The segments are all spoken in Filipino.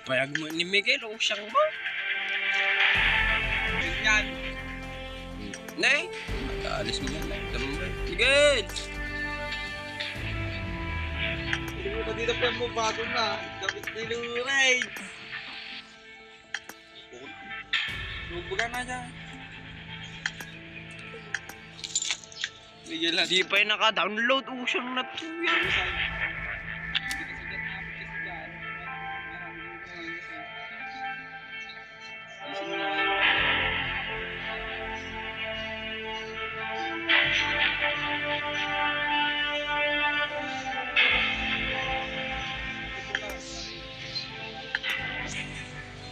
Payag mo ni Miguel, o siyang ba? Ganyan. Nay, mag-aalis mo na. Tambay. Miguel! Hindi mo dito pa mo bago na. Kapit niluray. Lubugan na dyan. Miguel, Di pa yung naka-download. O siyang natuyan.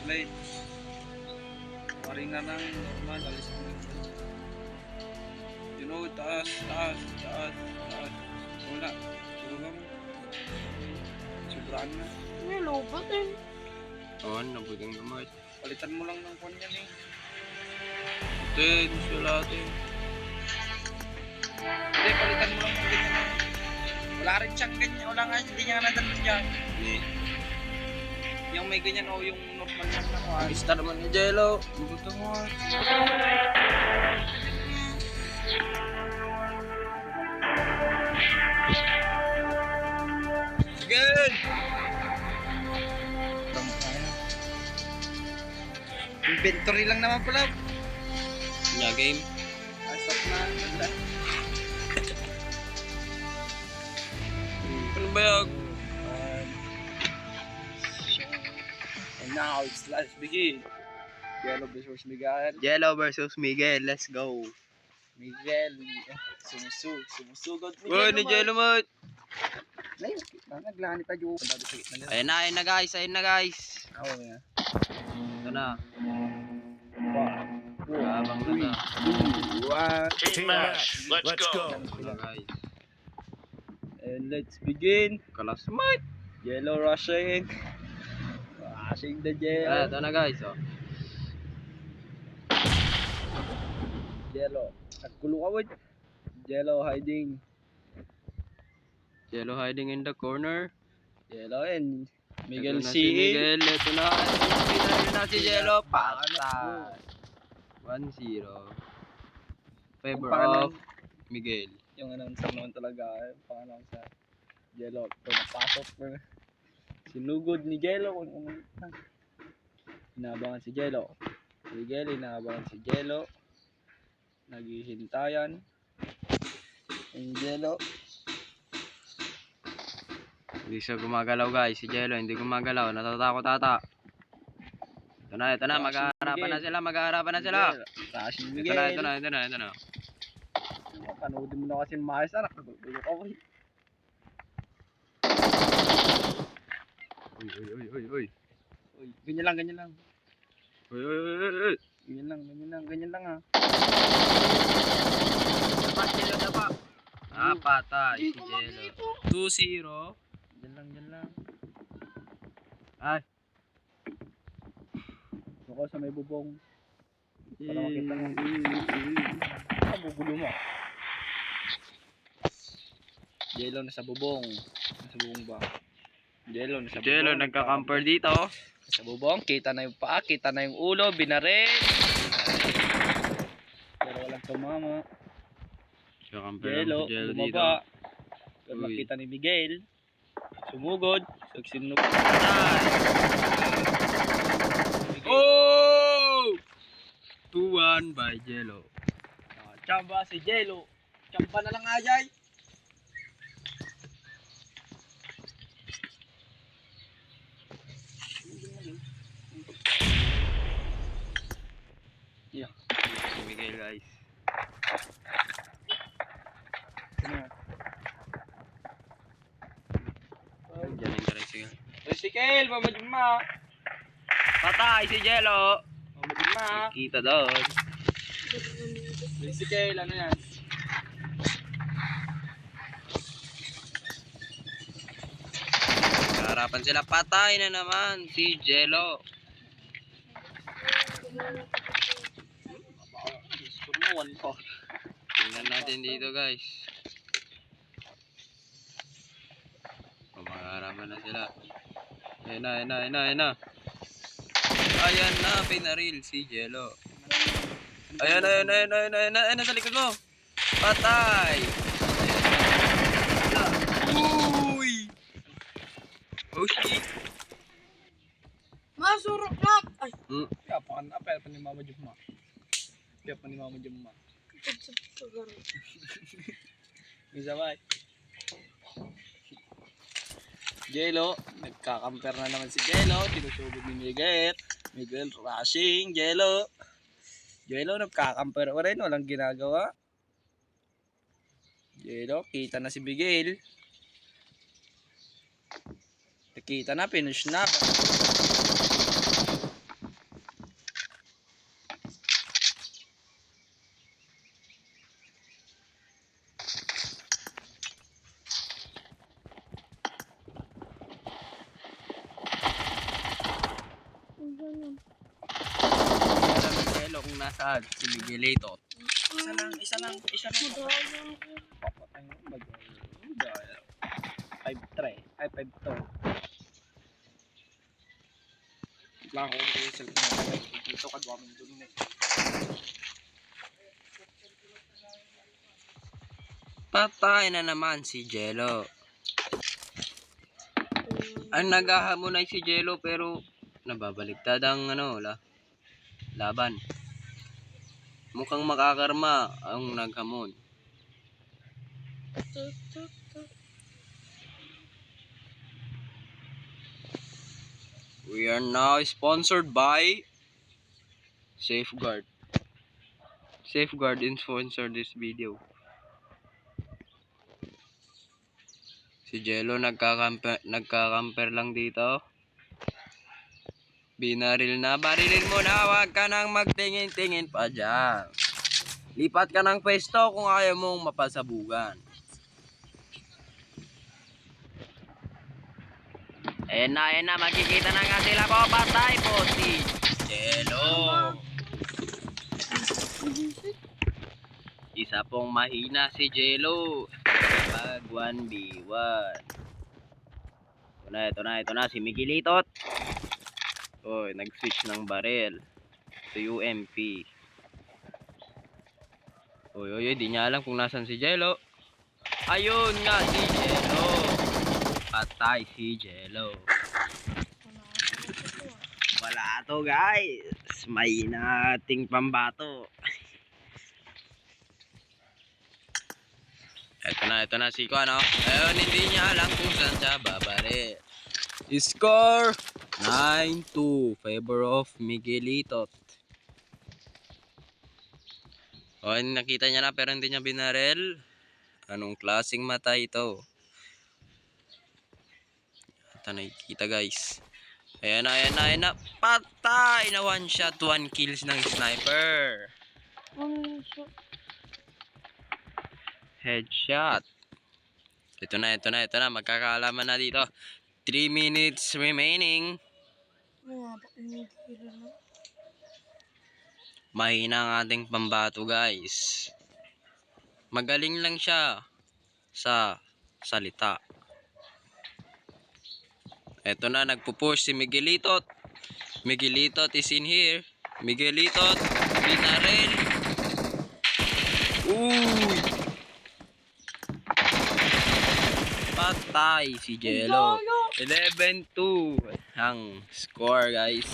Late. Paringa ng normal. Alis mo. You know, taas. Wala. Tulungan mo. Sobraan na. May lobot eh. Oo, nabudang gamot. Palitan mo lang ng kwan yan eh. Ate, gusto natin. Hindi, palitan mo lang ng ganyan. Wala rin siyang ganyan. Wala nga, hindi niya nadalot dyan. Hindi. Yung may ganyan o yung normal lang na kwan. Gusto naman ni Jello. Gusto mo. Sige! Inventory lang naman pala. Nya game. Asap na. Ganda. Ano ba yung? And now, let's begin. Yellow versus Miguel. Jello versus Miguel. Let's go. Miguel, sumusugod Uy, ni Jello mo. Naglani pa yung Ayun na guys. Ayun na guys. Oo nga. Ito na. 1, 2, Habang na. 1. Team match. Let's go. Ito guys. And let's begin. Kalasmite. Yellow rushing. Rushing the yellow. Ito na guys. Oh. Yellow. Nagkulo ka wood. Yellow hiding. Jello hiding in the corner. Yellow and Miguel Ito na C. si Miguel. Ito na. Ito na si Jello. Patay. 1-0. Favor of Miguel. Yung announcer naman talaga. Pang-announcer. Yellow. Pero napasok po. Sinugod ni Jello. Inaabangan si Jello. Miguel, inaabangan si Jello. Naghihintayan. Yung Jello. Hindi siya gumagalaw guys. Si Jello hindi gumagalaw. Natatakot ata. Ito na. Mag-aarapan na sila. Rushing Ito Miguel. na. Panoodin mo na kasi maayos na. Nakagulo ka ko. Uy. Uy, ganyan lang. Uy. Ganyan lang ha. Dapat. Patay si Jello. 2-0. Diyan lang. Ay. Ako sa may bubong. Para makita mo. Bugulo mo. Jello nasa bubong. Nasa bubong ba? Jello nasa bubong. Jello nagka-camper dito. Sa bubong, kita na yung paa, kita na yung ulo, binaril. Pero walang tumama. Nagka-camper Jello, si Jello dito. bumaba. Pero Uy. nakita ni Miguel. Sumugod. Nagsinug. Oh! 2-1 by Jello. Chamba si Jello. Chamba na lang ajay. Yeah. Si Miguel guys. Diyan yung tricycle. Tricycle, mamadima. Patay si Jello. Mamadima. Kita doon. Tricycle, ano yan? Harapan sila. Patay na naman si Jello. Tingnan natin dito guys. Magkaharapan na sila. Ayan na. Ayan na, pinaril si Jello. Ayan na, sa likod mo. Patay! Uy! Oh shit! Masurok na! Ay, Kaya pa na, pero pa ni Mama Jumma. Isa ba? Jello, nagkakamper na naman si Jello. Tinusugod ni Miguel rushing, Jello, nagkakamper pa rin. Walang ginagawa. Jello, kita na si Miguel. Nakita na, finish na. Alam ni Jello kung nasaan si Miguelito. Isa lang. Papatay mo, mag-daya. 5-3, ay 5-2. Lang ako kung yung cellphone na dito ka duwamin dun eh. Patay na naman si Jello. Ang naghahamon ay si Jello pero nababaliktad ang laban. Mukhang makakarma ang naghamon. We are now sponsored by Safeguard. Safeguard sponsored this video. Si Jello nagkakamper lang dito. Binaril na, barilin mo na, huwag ka nang magtingin-tingin pa dyan. Lipat ka ng pwesto kung ayaw mong mapasabugan. Ayan na, makikita na nga sila po, patay po si Jello. Isa pong mahina si Jello. Pag 1v1. Ito na, si Miguelitot. Oy, nag-switch ng barrel to UMP. Oy, di niya alam kung nasan si Jello. Ayun nga si Jello. Patay si Jello. Wala to guys. May nating pambato. Ito na si Kuano. Ayun, hindi niya alam kung saan siya babaril. Score 9-2 favor of Miguelitot. O, nakita niya na pero hindi niya binaril. Anong klaseng mata ito? Ito nakikita guys. Ayan na. Patay na 1 shot, 1 kills ng sniper. Headshot. Ito na. Magkakaalaman na dito. 3 minutes remaining. Mahina ang ating pambato guys. Magaling lang siya sa salita. Ito na, nagpupush si Miguelitot. Miguelitot is in here. Miguelitot, binaril. Uy! Patay si Jello. 11-2 ang score guys.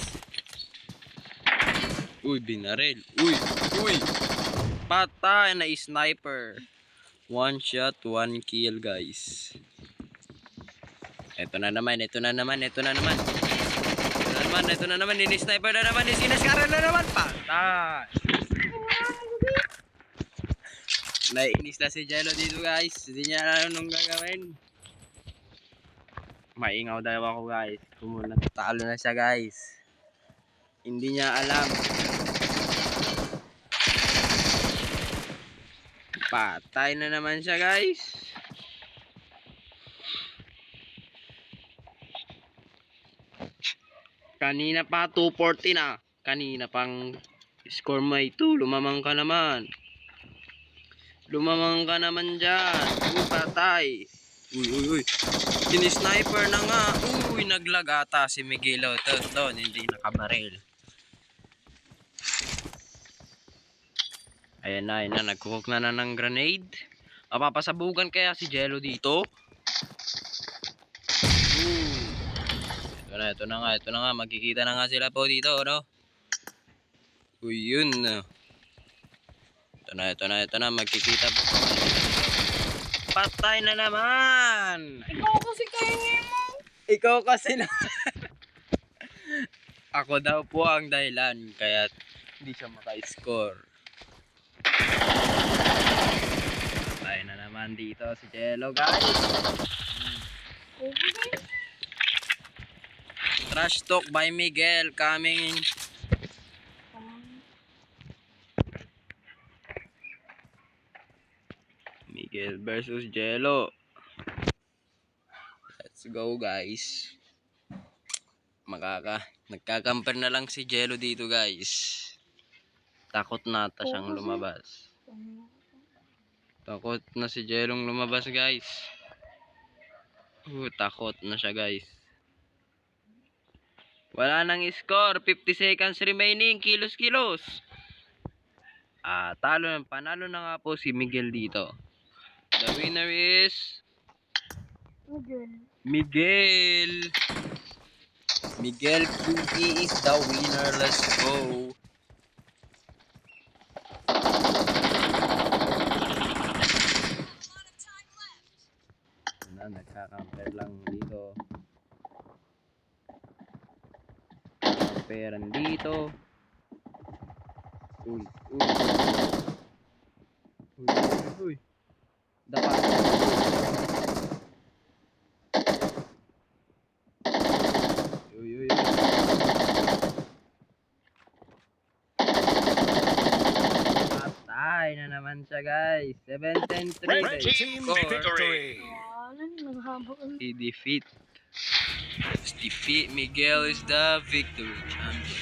Uy, binaril. Uy. Patay na sniper. 1 shot, 1 kill guys. Ito na naman. Ini-sniper na naman. Sinascara na naman. Patay. Naiinis na si Jello dito guys. Hindi niya alam anong gagawin. Maingaw daw ako guys. Talo na siya guys. Hindi niya alam. Patay na naman siya guys. Kanina pa 240 na. Kanina pang score mo ay 2. Lumamang ka naman. Lumamang ka naman dyan. Patay. Uy. Sinisniper na nga. Uy, naglagata si Miguel doon. Hindi nakabaril. Ayan na. Nagkuhok na ng grenade. Mapapasabugan kaya si Jello dito? Ito na nga. Magkikita na nga sila po dito, no? Uy, yun. Ito na. Magkikita po. Patay na naman! Ikaw kasi na. Ako daw po ang dahilan kaya hindi siya maka-score. Patay na naman dito si Jello, guys. Trash talk by Miguel coming in. Miguel versus Jello. Let's go, guys. Nagkakamper na lang si Jello dito, guys. Takot na ata siyang lumabas. Takot na si Jellong lumabas, guys. Takot na siya, guys. Wala nang score. 50 seconds remaining. Kilos. Panalo na nga po si Miguel dito. The winner is Miguel. Miguel QP is the winner. Let's go. Nagkakamper lang dito. Kamperan dito. Uy. Dapat. Uy. Patay na naman siya, guys. 7-10-3. Red team victory. He defeat Miguel is the victory champion.